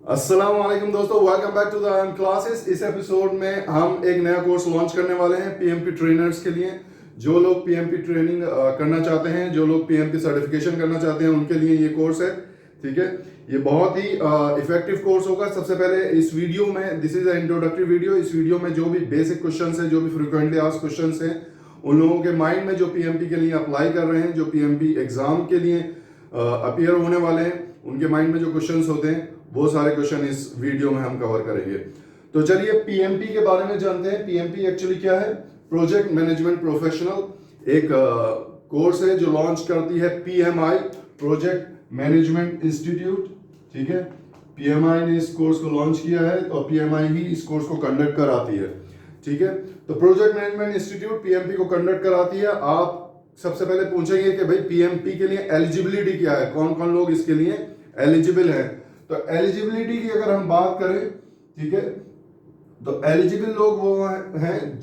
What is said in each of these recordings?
अस्सलाम वालेकुम दोस्तों, welcome back to the classes. इस एपिसोड में हम एक नया कोर्स लॉन्च करने वाले हैं पीएमपी ट्रेनर्स के लिए। जो लोग पीएमपी ट्रेनिंग करना चाहते हैं, जो लोग पीएमपी सर्टिफिकेशन करना चाहते हैं, उनके लिए ये कोर्स है। ठीक है, ये बहुत ही इफेक्टिव कोर्स होगा। सबसे पहले इस वीडियो में, this is a introductory video, इस वीडियो में जो भी बेसिक क्वेश्चंस हैं, जो भी फ्रिक्वेंटली आस्क्ड क्वेश्चंस हैं, उन लोगों के माइंड में जो पीएमपी के लिए अप्लाई कर रहे हैं, जो पीएमपी एग्जाम के लिए अपीयर होने वाले हैं, उनके माइंड में जो क्वेश्चंस होते हैं, वो सारे क्वेश्चन इस वीडियो में हम कवर करेंगे। तो चलिए पीएमपी के बारे में जानते हैं। पीएमपी एक्चुअली क्या है? प्रोजेक्ट मैनेजमेंट प्रोफेशनल एक कोर्स है जो लॉन्च करती है पीएमआई, प्रोजेक्ट मैनेजमेंट इंस्टीट्यूट। ठीक है, पीएमआई ने इस कोर्स को लॉन्च किया है और पीएमआई ही इस कोर्स को कंडक्ट कराती है। ठीक है, तो प्रोजेक्ट मैनेजमेंट इंस्टीट्यूट पीएमपी को कंडक्ट कराती है। आप सबसे पहले पूछेंगे कि भाई पीएमपी के लिए एलिजिबिलिटी क्या है, कौन कौन लोग इसके लिए एलिजिबल हैं। तो एलिजिबिलिटी की अगर हम बात करें, ठीक है, तो एलिजिबल लोग वो हैं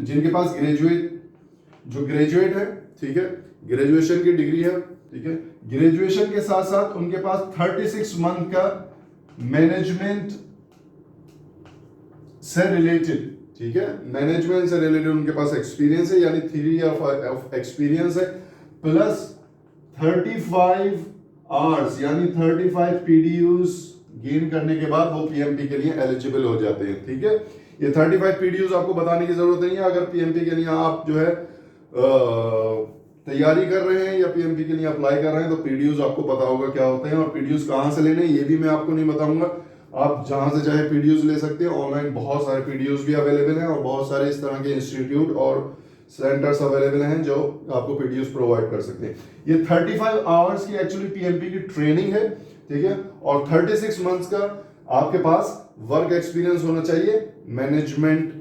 जिनके पास ग्रेजुएट है। ठीक है, ग्रेजुएशन की डिग्री है। ठीक है, ग्रेजुएशन के साथ साथ उनके पास 36 मंथ का मैनेजमेंट से रिलेटेड, ठीक है, मैनेजमेंट से रिलेटेड उनके पास एक्सपीरियंस है, यानी 3 ईयर ऑफ एक्सपीरियंस है, प्लस 35 आवर्स यानी 35 पीडीयूज गेन करने के बाद वो पीएमपी के लिए एलिजिबल हो जाते हैं। ठीक है, ये 35 पीडीयूज आपको बताने की जरूरत नहीं है। अगर पीएमपी के लिए आप जो है तैयारी कर रहे हैं या पीएमपी के लिए अप्लाई कर रहे हैं, तो पीडीयूज आपको पता होगा क्या होते हैं और पीडीयूज कहां से लेने, ये भी मैं आपको नहीं बताऊंगा। आप जहां से चाहे पीडीयूज ले सकते हैं। ऑनलाइन बहुत सारे पीडीयूज भी अवेलेबल हैं और बहुत सारे इस तरह के इंस्टीट्यूट और सेंटर्स अवेलेबल हैं जो आपको पीडीयूज प्रोवाइड कर सकते हैं। ये 35 आवर्स की एक्चुअली पीएमपी की ट्रेनिंग है। ठीक है, और 36 मंथ्स का आपके पास वर्क एक्सपीरियंस होना चाहिए मैनेजमेंट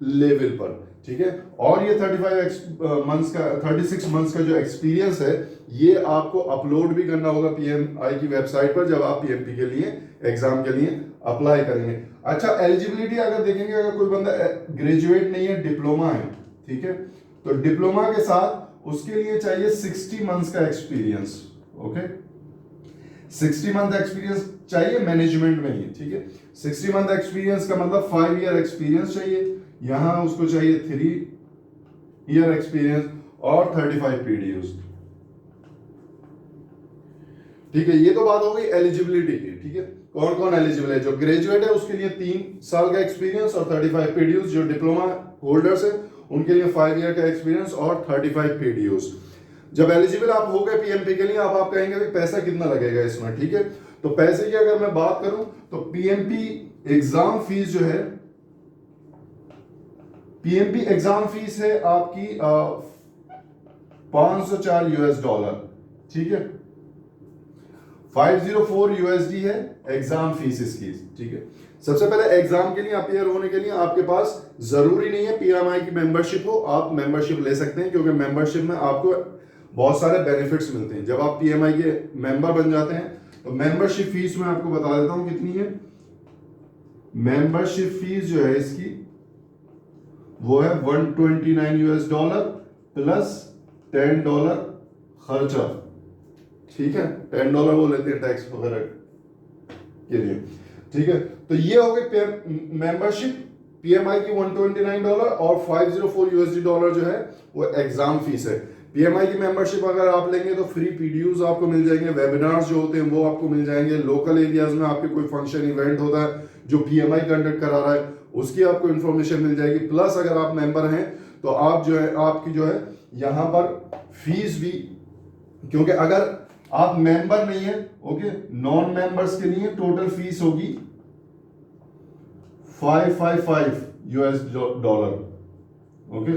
लेवल पर। ठीक है, और ये 36 मंथ्स का जो एक्सपीरियंस है, ये आपको अपलोड भी करना होगा पीएमआई की वेबसाइट पर जब आप पीएमपी के लिए एग्जाम के लिए अप्लाई करेंगे। अच्छा, एलिजिबिलिटी अगर देखेंगे, अगर कोई बंदा ग्रेजुएट नहीं है, डिप्लोमा है, ठीक है, तो डिप्लोमा के साथ उसके लिए चाहिए 60 मंथ्स का एक्सपीरियंस। ओके, 60 मंथ एक्सपीरियंस चाहिए मैनेजमेंट में ही। ठीक है, 60 मंथ एक्सपीरियंस का मतलब 5 ईयर एक्सपीरियंस चाहिए, यहां उसको चाहिए 3 ईयर एक्सपीरियंस और 35 पीडीयूज। ठीक है, ये तो बात हो गई एलिजिबिलिटी की। ठीक है, कौन कौन एलिजिबल है? जो ग्रेजुएट है उसके लिए 3 साल का एक्सपीरियंस और 35 पीडीयूज। जो डिप्लोमा होल्डर्स है उनके लिए 5 ईयर का एक्सपीरियंस और 35 पीडीयूज। जब एलिजिबल आप हो गए पीएमपी के लिए, आप कहेंगे भाई पैसा कितना लगेगा इसमें। ठीक है, तो पैसे की अगर मैं बात करूं तो पीएमपी एग्जाम फीस जो है, पीएमपी एग्जाम फीस है आपकी $504। ठीक है, 504 यूएसडी है एग्जाम फीस इसकी। ठीक है, सबसे पहले एग्जाम के लिए अपीयर होने के लिए आपके पास जरूरी नहीं है पीएमआई की मेंबरशिप हो, आप मेंबरशिप ले सकते हैं, क्योंकि मेंबरशिप में आपको बहुत सारे बेनिफिट्स मिलते हैं। जब आप पीएमआई के मेंबर बन जाते हैं तो मेंबरशिप फीस मैं आपको बता देता हूं कितनी है। मेंबरशिप फीस जो है इसकी वो है $129 प्लस $10 खर्चा। ठीक है, $10 वो लेते हैं टैक्स वगैरह के लिए। ठीक है, तो ये हो गई मेंबरशिप पीएमआई की $129 और $504 जो है वो एग्जाम फीस है। पीएमआई की मेंबरशिप अगर आप लेंगे तो फ्री पीडीयूज आपको मिल जाएंगे, वेबिनार्स जो होते हैं वो आपको मिल जाएंगे, लोकल एरियाज में आपके कोई फंक्शन इवेंट होता है जो पीएमआई कंडक्ट करा रहा है उसकी आपको इंफॉर्मेशन मिल जाएगी। प्लस अगर आप मेंबर हैं तो आप जो है आपकी जो है यहाँ पर फीस भी, क्योंकि अगर आप मेंबर नहीं है, ओके, नॉन मेंबर्स के लिए टोटल फीस होगी $555। ओके,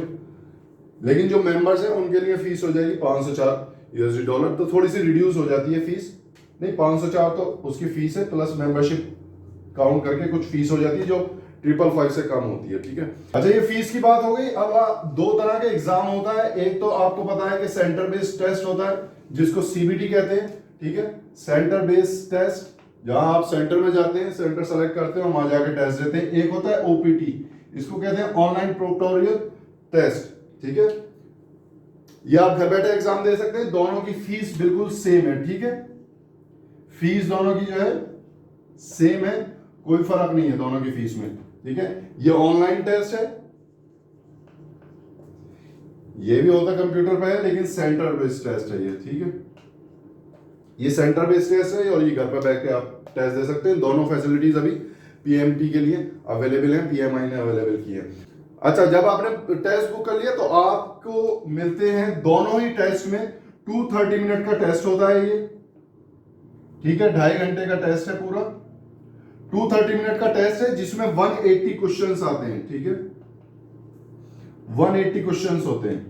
लेकिन जो मेंबर्स हैं उनके लिए फीस हो जाएगी $504। तो थोड़ी सी रिड्यूस हो जाती है फीस, नहीं 504 तो उसकी फीस है, प्लस मेंबरशिप काउंट करके कुछ फीस हो जाती है जो 555 से कम होती है। ठीक है, अच्छा, ये फीस की बात हो गई। अब 2 तरह के एग्जाम होता है। एक तो आपको पता है कि सेंटर बेस्ड टेस्ट होता है जिसको सीबीटी कहते हैं। ठीक है, सेंटर बेस्ड टेस्ट, जहां आप सेंटर में जाते हैं, सेंटर सेलेक्ट करते हैं और वहां जाके टेस्ट देते हैं। एक होता है ओपीटी, इसको कहते हैं ऑनलाइन प्रोक्टोरियल टेस्ट। ठीक है, ये आप घर बैठे एग्जाम दे सकते हैं, दोनों की फीस बिल्कुल सेम है। ठीक है, फीस दोनों की जो है सेम है, कोई फर्क नहीं है दोनों की फीस में, ठीक है। ये ऑनलाइन टेस्ट है, ये भी होता कंप्यूटर पे है, लेकिन सेंटर बेस्ड टेस्ट है ये, ठीक है। ये सेंटर बेस्ड टेस्ट है और ये घर पर बैठ के आप टेस्ट दे सकते हैं। दोनों फैसिलिटीज अभी पीएमटी के लिए अवेलेबल है, पीएमआई ने अवेलेबल की है। अच्छा, जब आपने टेस्ट बुक कर लिया तो आपको मिलते हैं दोनों ही टेस्ट में 230 मिनट का टेस्ट होता है ये, ठीक है। 2.5 घंटे का टेस्ट है पूरा, 230 मिनट का टेस्ट है जिसमें 180 क्वेश्चंस आते हैं, ठीक है। 180 क्वेश्चंस होते हैं,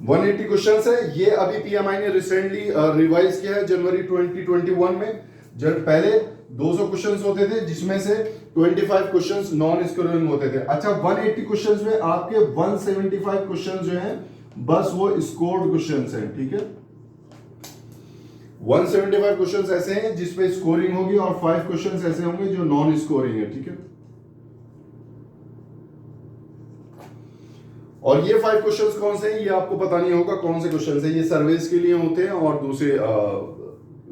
180 क्वेश्चंस है। ये अभी पीएमआई ने रिसेंटली रिवाइज किया है जनवरी 2021 में। जब पहले 200 क्वेश्चंस होते थे जिसमें से 25 क्वेश्चंस नॉन स्कोरिंग होते थे। अच्छा, 180 क्वेश्चंस में आपके 175 क्वेश्चंस जो हैं बस वो स्कोर्ड क्वेश्चंस हैं, ठीक है। 175 क्वेश्चंस ऐसे हैं जिसपे स्कोरिंग होगी और 5 क्वेश्चंस ऐसे होंगे जो नॉन स्कोरिंग है, ठीक है। और ये 5 क्वेश्चंस कौन से हैं ये आपको पता नहीं होगा कौन से क्वेश्चंस हैं। ये सर्विस के लिए होते हैं और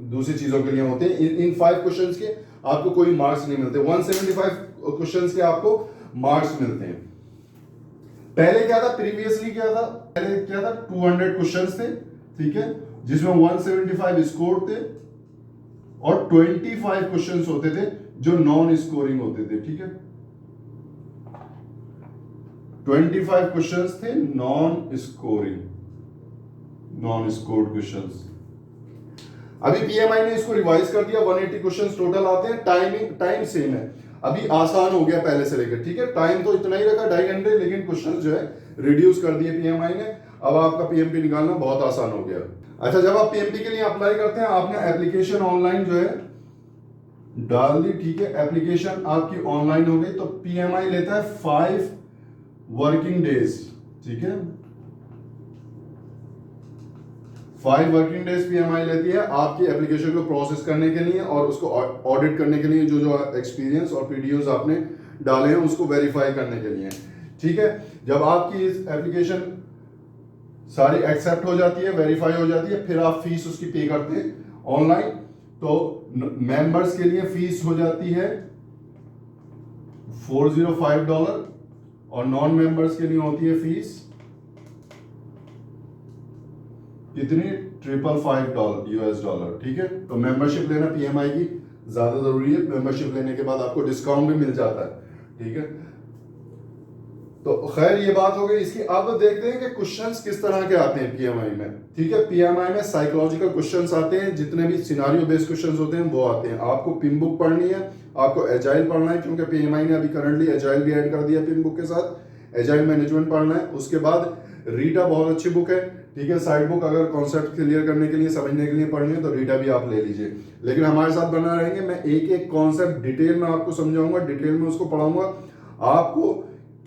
दूसरी चीजों के लिए होते हैं। इन 5 क्वेश्चंस के आपको कोई मार्क्स नहीं मिलते। 175 क्वेश्चंस के आपको मार्क्स मिलते हैं। पहले क्या था, प्रीवियसली क्या था, पहले क्या था 200 क्वेश्चंस थे, ठीक है, जिसमें 175 स्कोर थे और 25 क्वेश्चंस होते थे जो नॉन स्कोरिंग होते थे, ठीक है। 25 क्वेश्चंस थे non scoring, non scored questions. अभी पीएमआई ने इसको रिवाइज कर दिया, 180 क्वेश्चंस टोटल आते हैं। टाइम सेम है, अभी आसान हो गया पहले से लेकर, ठीक है। टाइम तो इतना ही रखा 2.5 घंटे, लेकिन क्वेश्चंस जो है रिड्यूस कर दिए पीएमआई ने। अब आपका पीएमपी निकालना बहुत आसान हो गया। अच्छा, जब आप पीएमपी के लिए अप्लाई करते हैं, आपने एप्लीकेशन ऑनलाइन जो है डाल दी, ठीक है। एप्लीकेशन आपकी ऑनलाइन हो गई तो पीएमआई लेता है 5 वर्किंग डेज, ठीक है। 5 वर्किंग डेज पीएमआई लेती है आपकी एप्लीकेशन को प्रोसेस करने के लिए और उसको ऑडिट करने के लिए, जो एक्सपीरियंस और पीडीओज आपने डाले हैं उसको वेरीफाई करने के लिए, ठीक है। जब आपकी इस एप्लीकेशन सारी एक्सेप्ट हो जाती है, वेरीफाई हो जाती है, फिर आप फीस उसकी पे करते हैं ऑनलाइन। तो मेंबर्स के लिए फीस हो जाती है $405 और नॉन मेंबर्स के लिए होती है फीस कितनी, $555 ठीक है। तो मेंबरशिप लेना पीएमआई की ज्यादा जरूरी है। मेंबरशिप लेने के बाद आपको डिस्काउंट भी मिल जाता है, ठीक है। तो खैर ये बात हो गई इसकी। अब देखते हैं कि क्वेश्चंस किस तरह के आते हैं पीएमआई में, ठीक है। पीएमआई में साइकोलॉजिकल क्वेश्चंस आते हैं, जितने भी सिनारियो बेस्ड क्वेश्चंस होते हैं वो आते हैं। आपको पिन बुक पढ़नी है, आपको एजाइल पढ़ना है, क्योंकि पीएमआई ने अभी करंटली एजाइल भी ऐड कर दिया पिन बुक के साथ। एजाइल मैनेजमेंट पढ़ना है। उसके बाद रीटा बहुत अच्छी बुक है, ठीक है। साइड बुक अगर कॉन्सेप्ट क्लियर करने के लिए, समझने के लिए पढ़नी है तो रीटा भी आप ले लीजिए। लेकिन हमारे साथ बना रहेंगे, मैं एक एक कॉन्सेप्ट डिटेल में आपको समझाऊंगा, डिटेल में उसको पढ़ाऊंगा। आपको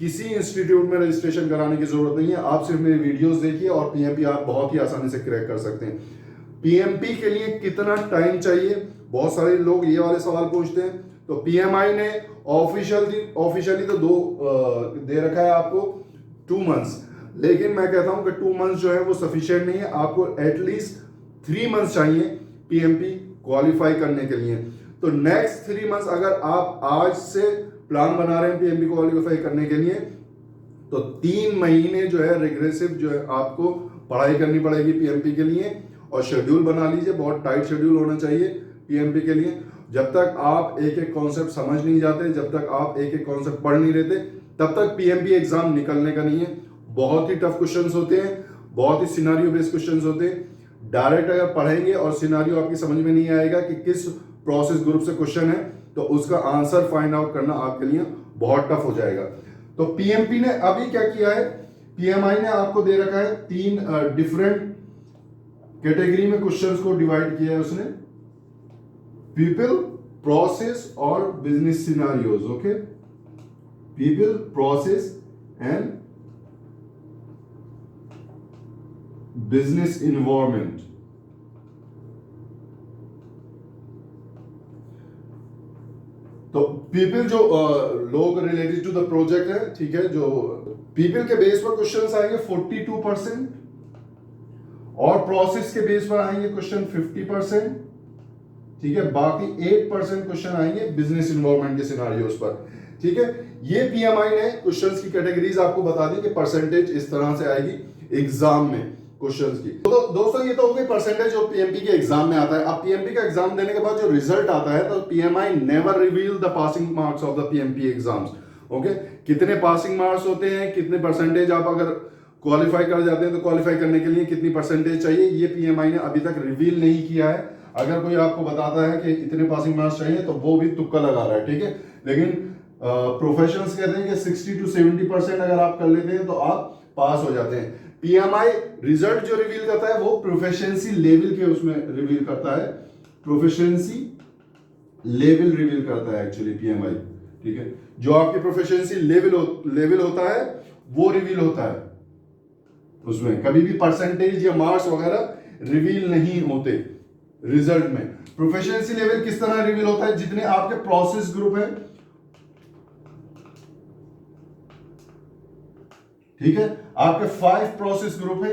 किसी इंस्टीट्यूट में रजिस्ट्रेशन कराने की जरूरत नहीं है, आप सिर्फ मेरी वीडियोस देखिए और पीएमपी आप बहुत ही आसानी से क्रैक कर सकते हैं। पीएमपी के लिए कितना टाइम चाहिए, बहुत सारे लोग ये वाले सवाल पूछते हैं। तो पीएमआई ने ऑफिशियली तो दे रखा है आपको 2 मंथ्स, लेकिन मैं कहता हूं कि 2 मंथ्स जो है वो सफिशिएंट नहीं है। आपको एटलीस्ट 3 मंथ्स चाहिए पीएमपी क्वालिफाई करने के लिए। तो नेक्स्ट 3 मंथ्स अगर आप आज से प्लान बना रहे हैं पीएमपी क्वालिफाई करने के लिए, तो 3 महीने जो है रिग्रेसिव जो है आपको पढ़ाई करनी पड़ेगी पीएमपी के लिए। और शेड्यूल बना लीजिए, बहुत टाइट शेड्यूल होना चाहिए पीएमपी के लिए। जब तक आप एक एक कॉन्सेप्ट समझ नहीं जाते, जब तक आप एक एक कॉन्सेप्ट पढ़ नहीं लेते, तब तक पीएमपी एग्जाम निकलने का नहीं है। बहुत ही टफ क्वेश्चंस होते हैं, बहुत ही सिनारियो बेस्ड क्वेश्चंस होते हैं। डायरेक्ट अगर पढ़ेंगे और सिनारियो आपकी समझ में नहीं आएगा कि किस प्रोसेस ग्रुप से क्वेश्चन है, तो उसका आंसर फाइंड आउट करना आपके लिए बहुत टफ हो जाएगा। तो पीएमपी ने अभी क्या किया है, पीएमआई ने आपको दे रखा है 3 डिफरेंट कैटेगरी में क्वेश्चंस को डिवाइड किया है उसने, पीपल, प्रोसेस और business scenarios. Okay, people, process and business environment. तो पीपल जो लोग रिलेटेड टू द प्रोजेक्ट है, ठीक है, जो पीपल के बेस पर क्वेश्चंस आएंगे 42% और प्रोसेस के बेस पर आएंगे क्वेश्चन 50%, ठीक है। बाकी 8% क्वेश्चन आएंगे बिजनेस इन्वॉल्वमेंट के सिनारियोस पर, ठीक है। ये पीएमआई ने क्वेश्चंस की कैटेगरीज आपको बता दी कि परसेंटेज इस तरह से आएगी एग्जाम में क्वेश्चंस की। तो दोस्तों ये तो हो गई परसेंटेज जो पीएमपी के एग्जाम में आता है। अब पीएमपी का एग्जाम देने के बाद जो रिजल्ट आता है, तो PMI never reveal the passing marks of the PMP exams. Okay, कितने पासिंग मार्क्स होते हैं, कितने परसेंटेज आप अगर क्वालिफाई कर जाते हैं तो क्वालिफाई करने के लिए कितनी परसेंटेज चाहिए, ये पीएमआई ने अभी तक रिवील नहीं किया है। अगर कोई आपको बताता है कि इतने पासिंग मार्क्स चाहिए तो वो भी तुक्का लगा रहा है, ठीक है। लेकिन प्रोफेशनल्स कहते हैं कि 60 to 70% अगर आप कर लेते हैं तो आप पास हो जाते हैं। पीएमआई रिजल्ट जो रिवील करता है वो प्रोफिशिएंसी लेवल के उसमें रिवील करता है, प्रोफिशिएंसी लेवल रिवील करता है एक्चुअली पीएमआई, ठीक है। जो आपकी प्रोफिशिएंसी लेवल होता है वो रिवील होता है, उसमें कभी भी परसेंटेज या मार्क्स वगैरह रिवील नहीं होते रिजल्ट में। प्रोफिशिएंसी लेवल किस तरह रिवील होता है, जितने आपके प्रोसेस ग्रुप है, ठीक है। आपके 5 प्रोसेस ग्रुप है,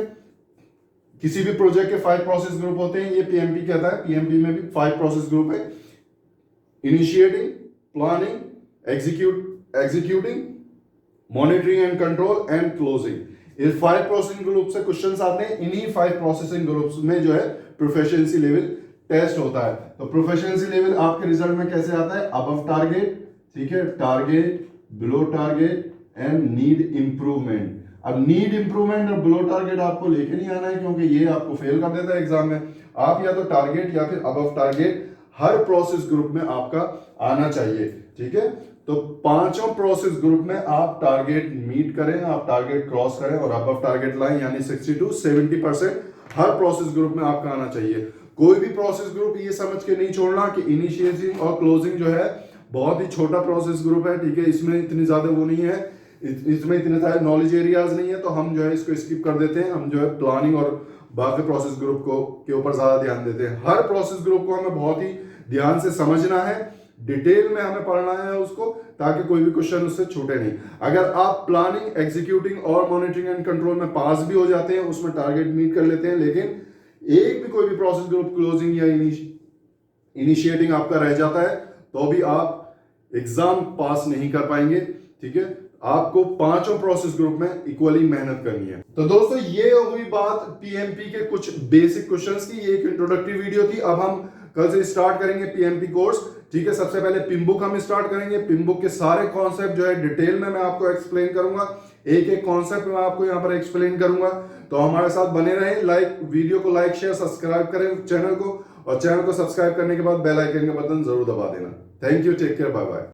किसी भी प्रोजेक्ट के 5 प्रोसेस ग्रुप होते हैं, ये पीएमपी कहता है। पीएमपी में भी 5 प्रोसेस ग्रुप है, initiating, planning, executing, monitoring and control and closing. इस 5 प्रोसेसिंग ग्रुप से क्वेश्चंस आते हैं। इन्हीं 5 प्रोसेसिंग ग्रुप्स में जो है प्रोफिशिएंसी लेवल टेस्ट होता है। तो प्रोफिशिएंसी लेवल आपके रिजल्ट में कैसे आता है, अबव टारगेट, ठीक है, target, below target and need improvement. अब नीड इंप्रूवमेंट और बिलो टारगेट आपको लेके नहीं आना है, क्योंकि ये आपको फेल कर देता है एग्जाम में। आप या तो टारगेट या फिर अबव टारगेट हर प्रोसेस ग्रुप में आपका आना चाहिए, ठीक है। तो 5 प्रोसेस ग्रुप में आप टारगेट मीट करें, आप टारगेट क्रॉस करें और अबव टारगेट लाइन, यानी 60 to 70% हर प्रोसेस ग्रुप में आपका आना चाहिए। कोई भी प्रोसेस ग्रुप ये समझ के नहीं छोड़ना कि इनिशिएटिंग और क्लोजिंग जो है बहुत ही छोटा प्रोसेस ग्रुप है, ठीक है। इसमें इतनी ज्यादा वो नहीं है, इसमें इतने सारे नॉलेज एरियाज नहीं है, तो हम जो है इसको स्किप कर देते हैं। हम जो है प्लानिंग और बाकी प्रोसेस ग्रुप को के ऊपर ज्यादा ध्यान देते हैं। हर प्रोसेस ग्रुप को हमें बहुत ही ध्यान से समझना है, डिटेल में हमें पढ़ना है उसको, ताकि कोई भी क्वेश्चन उससे छूटे नहीं। अगर आप प्लानिंग, एग्जीक्यूटिंग और मॉनिटरिंग एंड कंट्रोल में पास भी हो जाते हैं, उसमें टारगेट मीट कर लेते हैं, लेकिन एक भी कोई भी प्रोसेस ग्रुप क्लोजिंग या इनिशिएटिंग आपका रह जाता है, तो भी आप एग्जाम पास नहीं कर पाएंगे, ठीक है। आपको 5 प्रोसेस ग्रुप में इक्वली मेहनत करनी है। तो दोस्तों ये हुई बात पीएमपी के कुछ बेसिक क्वेश्चंस की। ये एक इंट्रोडक्टरी वीडियो थी। अब हम कल से स्टार्ट करेंगे पीएमपी कोर्स, ठीक है। सबसे पहले पिमबुक हम स्टार्ट करेंगे। पिमबुक के सारे कॉन्सेप्ट जो है डिटेल में मैं आपको एक्सप्लेन करूंगा, एक एक कॉन्सेप्ट मैं आपको यहाँ पर एक्सप्लेन करूंगा। तो हमारे साथ बने रहें, वीडियो को लाइक, शेयर, सब्सक्राइब करें चैनल को, और चैनल को सब्सक्राइब करने के बाद बेल आइकन का बटन जरूर दबा देना। Thank you, take care, bye bye.